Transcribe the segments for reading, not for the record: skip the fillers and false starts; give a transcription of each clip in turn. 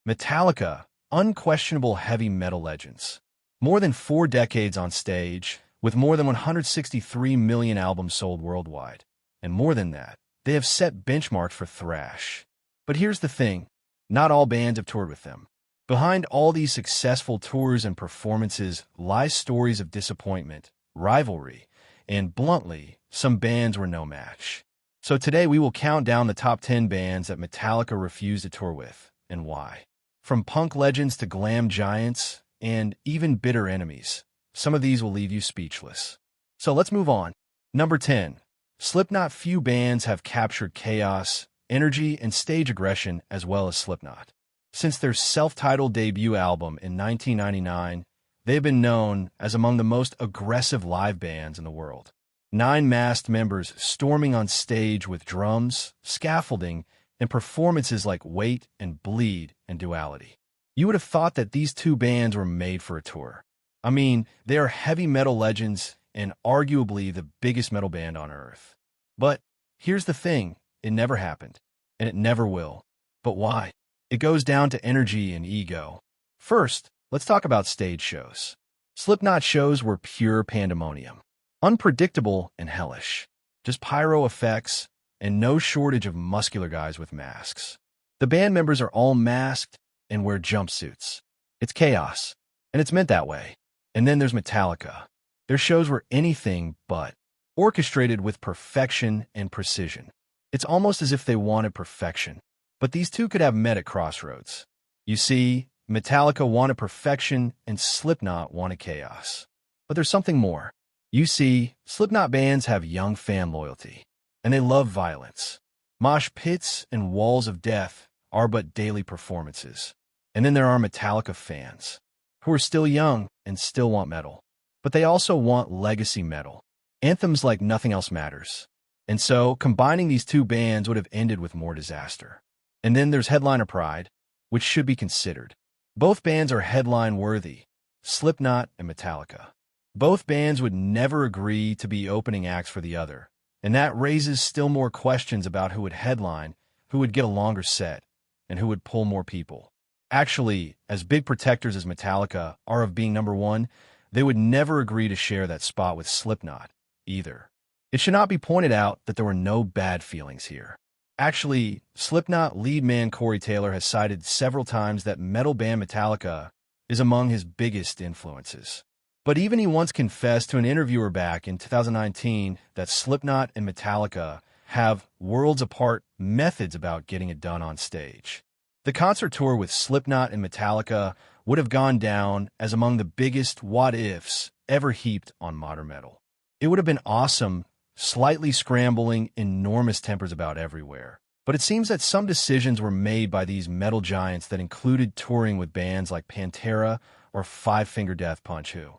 Metallica, unquestionable heavy metal legends. More than 4 decades on stage, with more than 163 million albums sold worldwide. And more than that, they have set benchmarks for thrash. But here's the thing, not all bands have toured with them. Behind all these successful tours and performances lie stories of disappointment, rivalry, and bluntly, some bands were no match. So today we will count down the top 10 bands that Metallica refused to tour with, and why. From punk legends to glam giants, and even bitter enemies, some of these will leave you speechless. So let's move on. Number 10. Slipknot. Few bands have captured chaos, energy, and stage aggression as well as Slipknot. Since their self-titled debut album in 1999, they've been known as among the most aggressive live bands in the world. 9 masked members storming on stage with drums, scaffolding, and performances like Wait and Bleed and Duality. You would have thought that these two bands were made for a tour. I mean, they are heavy metal legends and arguably the biggest metal band on earth. But here's the thing, it never happened, and it never will. But why? It goes down to energy and ego. First, let's talk about stage shows. Slipknot shows were pure pandemonium. Unpredictable and hellish. Just pyro effects, and no shortage of muscular guys with masks. The band members are all masked and wear jumpsuits. It's chaos, and it's meant that way. And then there's Metallica. Their shows were anything but orchestrated with perfection and precision. It's almost as if they wanted perfection. But these two could have met at crossroads. You see, Metallica wanted perfection and Slipknot wanted chaos. But there's something more. You see, Slipknot bands have young fan loyalty, and they love violence. Mosh pits and walls of death are but daily performances. And then there are Metallica fans, who are still young and still want metal. But they also want legacy metal. Anthems like Nothing Else Matters. And so, combining these two bands would have ended with more disaster. And then there's headliner pride, which should be considered. Both bands are headline-worthy, Slipknot and Metallica. Both bands would never agree to be opening acts for the other, and that raises still more questions about who would headline, who would get a longer set, and who would pull more people. Actually, as big protectors as Metallica are of being number one, they would never agree to share that spot with Slipknot, either. It should not be pointed out that there were no bad feelings here. Actually, Slipknot lead man Corey Taylor has cited several times that metal band Metallica is among his biggest influences. But even he once confessed to an interviewer back in 2019 that Slipknot and Metallica have worlds apart methods about getting it done on stage. The concert tour with Slipknot and Metallica would have gone down as among the biggest what-ifs ever heaped on modern metal. It would have been awesome, slightly scrambling, enormous tempers about everywhere. But it seems that some decisions were made by these metal giants that included touring with bands like Pantera or Five Finger Death Punch, who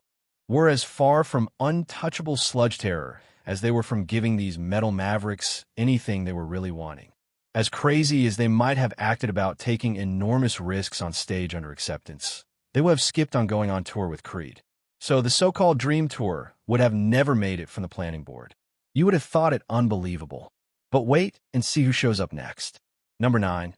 were as far from untouchable sludge terror as they were from giving these metal mavericks anything they were really wanting. As crazy as they might have acted about taking enormous risks on stage under acceptance, they would have skipped on going on tour with Creed. So the so-called Dream Tour would have never made it from the planning board. You would have thought it unbelievable. But wait and see who shows up next. Number 9.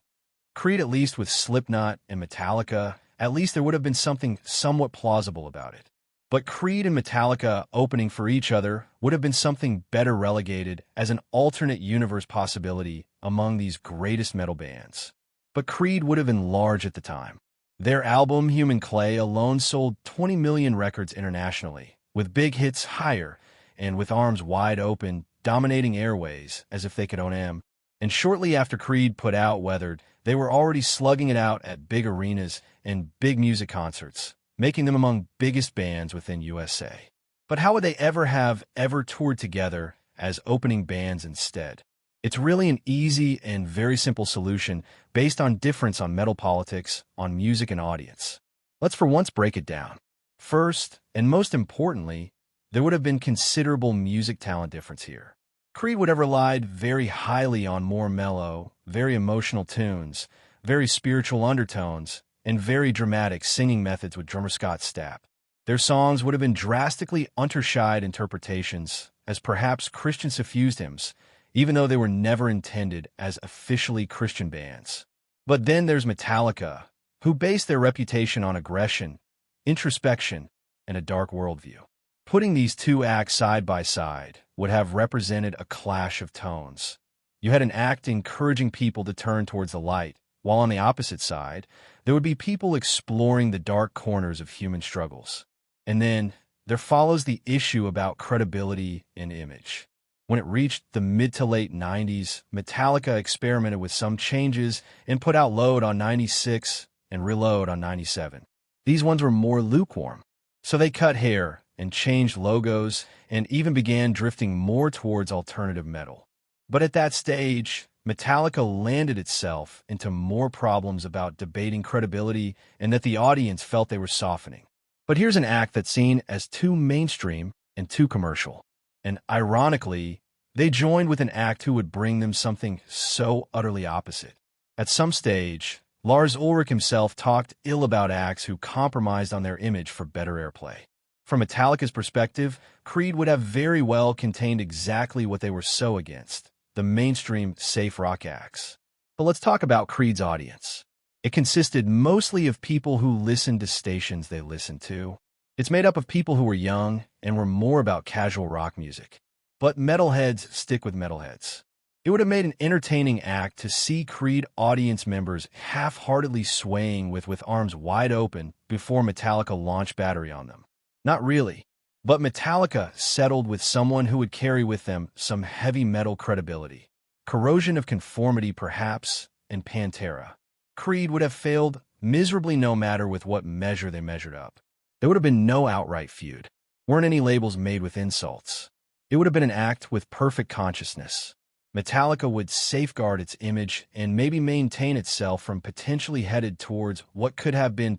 Creed. At least with Slipknot and Metallica, at least there would have been something somewhat plausible about it. But Creed and Metallica opening for each other would have been something better relegated as an alternate universe possibility among these greatest metal bands. But Creed would have been large at the time. Their album Human Clay alone sold 20 million records internationally, with big hits Higher and With Arms Wide Open dominating airways as if they could own them. And shortly after Creed put out Weathered, they were already slugging it out at big arenas and big music concerts, making them among biggest bands within USA. But how would they ever toured together as opening bands instead? It's really an easy and very simple solution based on difference on metal politics, on music and audience. Let's for once break it down. First, and most importantly, there would have been considerable music talent difference here. Creed would have relied very highly on more mellow, very emotional tunes, very spiritual undertones, and very dramatic singing methods with drummer Scott Stapp. Their songs would have been drastically unterschied interpretations as perhaps Christian suffused hymns, even though they were never intended as officially Christian bands. But then there's Metallica, who based their reputation on aggression, introspection, and a dark worldview. Putting these two acts side by side would have represented a clash of tones. You had an act encouraging people to turn towards the light, while on the opposite side, there would be people exploring the dark corners of human struggles. And then there follows the issue about credibility and image. When it reached the mid to late 90s, Metallica experimented with some changes and put out Load on 96 and Reload on 97. These ones were more lukewarm. So they cut hair and changed logos and even began drifting more towards alternative metal. But at that stage, Metallica landed itself into more problems about debating credibility and that the audience felt they were softening. But here's an act that's seen as too mainstream and too commercial. And ironically, they joined with an act who would bring them something so utterly opposite. At some stage, Lars Ulrich himself talked ill about acts who compromised on their image for better airplay. From Metallica's perspective, Creed would have very well contained exactly what they were so against: the mainstream safe rock acts. But let's talk about Creed's audience. It consisted mostly of people who listened to stations they listened to. It's made up of people who were young and were more about casual rock music. But metalheads stick with metalheads. It would have made an entertaining act to see Creed audience members half-heartedly swaying with arms wide open before Metallica launched Battery on them. Not really. But Metallica settled with someone who would carry with them some heavy metal credibility. Corrosion of Conformity, perhaps, and Pantera. Creed would have failed miserably no matter with what measure they measured up. There would have been no outright feud. Weren't any labels made with insults. It would have been an act with perfect consciousness. Metallica would safeguard its image and maybe maintain itself from potentially headed towards what could have been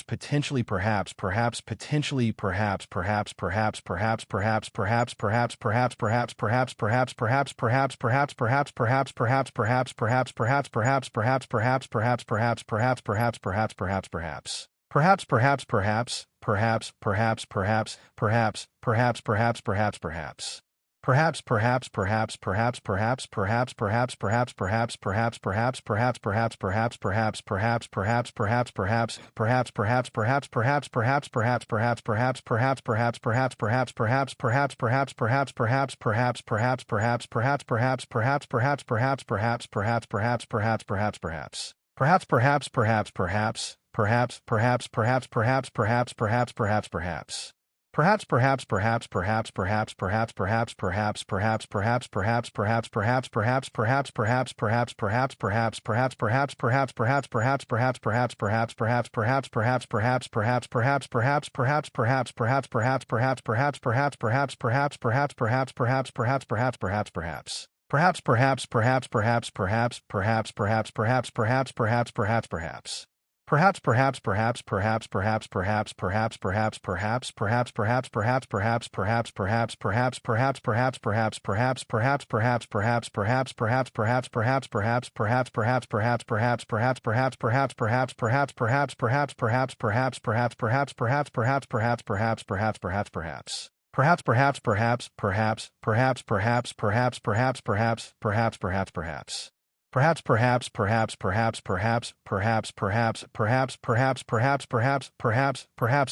potentially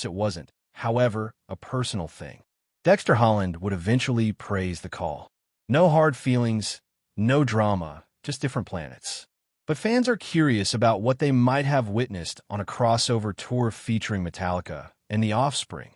it wasn't, however, a personal thing. Dexter Holland would eventually praise the call. No hard feelings, no drama, just different planets. But fans are curious about what they might have witnessed on a crossover tour featuring Metallica and the Offspring.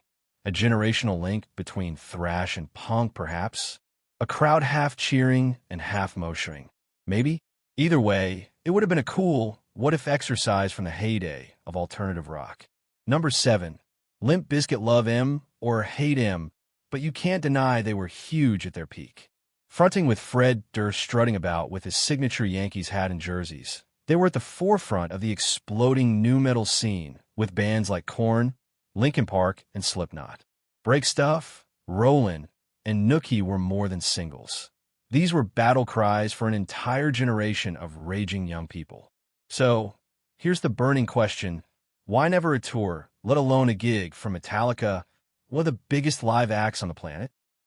A generational link between thrash and punk, perhaps? A crowd half cheering and half moshing. Maybe? Either way, it would have been a cool what-if exercise from the heyday of alternative rock. Number 7. Limp Bizkit, love him or hate him, but you can't deny they were huge at their peak. Fronting with Fred Durst strutting about with his signature Yankees hat and jerseys, they were at the forefront of the exploding nu metal scene with bands like Korn, Linkin Park, and Slipknot. Break Stuff, Rollin', and Nookie were more than singles. These were battle cries for an entire generation of raging young people. So, here's the burning question. Why never a tour, let alone a gig, from Metallica, one of the biggest live acts on the planet?